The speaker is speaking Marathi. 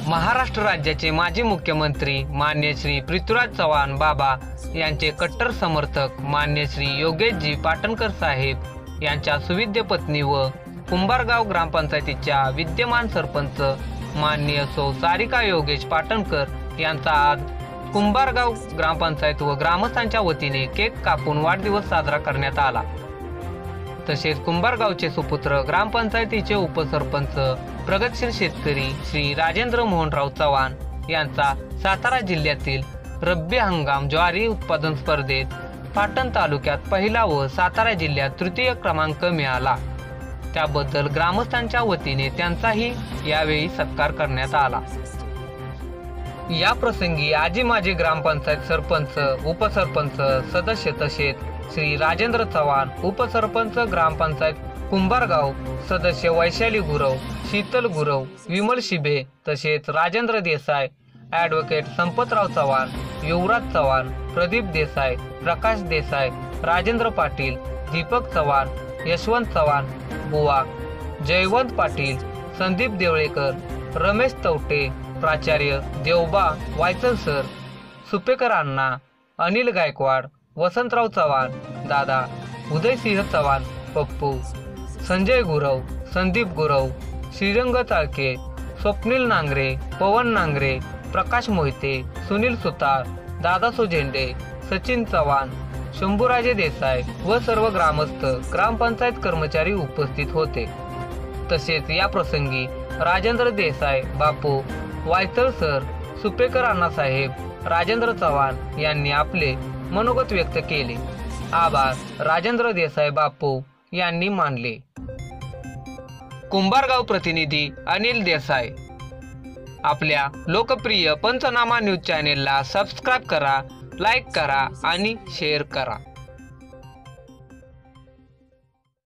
महाराष्ट्र राज्याचे माजी मुख्यमंत्री मान्य श्री पृथ्वीराज चव्हाण बाबा यांचे कट्टर समर्थक मान्य श्री योगेशजी पाटणकर साहेब यांच्या सुविद्य पत्नी व कुंभारगाव ग्रामपंचायतीच्या विद्यमान सरपंच माननीय सौ सारिका योगेश पाटणकर यांचा आज कुंभारगाव ग्रामपंचायत व ग्रामस्थांच्या वतीने केक कापून वाढदिवस साजरा करण्यात आला। तसेच कुंभारगावचे सुपुत्र ग्रामपंचायतीचे उपसरपंच प्रगतशील शेतकरी श्री राजेंद्र मोहनराव चव्हाण यांचा सातारा जिल्ह्यातील रब्बी हंगाम ज्वारी उत्पादन स्पर्धेत पाटण तालुक्यात पहिला व सातारा जिल्ह्यात तृतीय क्रमांक मिळाला। त्याबद्दल ग्रामस्थांच्या वतीने त्यांचाही यावेळी सत्कार करण्यात आला। या प्रसंगी आजी माजी ग्रामपंचायत सरपंच उपसरपंच सदस्य तसेच श्री राजेंद्र चव्हाण उपसरपंच ग्रामपंचायत कुंभारगाव सदस्य वैशाली गुरव शीतल गुरव विमल शिबे तसेच राजेंद्र देसाई ॲडव्होकेट संपतराव चव्हाण युवराज चव्हाण प्रदीप देसाई प्रकाश देसाई राजेंद्र पाटील दीपक चव्हाण यशवंत चव्हाण बुवा जयवंत पाटील संदीप देवळेकर रमेश तवटे प्राचार्य देवबा वायचल सर सुपेकर अण्णा अनिल गायकवाड वसंतराव चव्हाण दादा उदयसिंह चव्हाण पप्पू संजय गुरव संदीप गुरव श्रीरंग चाळके स्वप्नील नांगरे पवन नांगरे प्रकाश मोहिते सुनील सुतार दादासो झेंडे सचिन चव्हाण शंभूराजे देसाई व सर्व ग्रामस्थ ग्रामपंचायत कर्मचारी उपस्थित होते। तसेच या प्रसंगी राजेंद्र देसाई बापू वायचल सर सुपेकर अण्णासाहेब राजेंद्र चव्हाण यांनी आपले मनोगत व्यक्त केले। आभार राजेंद्र देसाई बापू यांनी मानले। कुंभारगाव प्रतिनिधी अनिल देसाई। आपल्या लोकप्रिय पंचनामा न्यूज चॅनेलला सबस्क्राईब करा, लाईक करा आणि शेअर करा।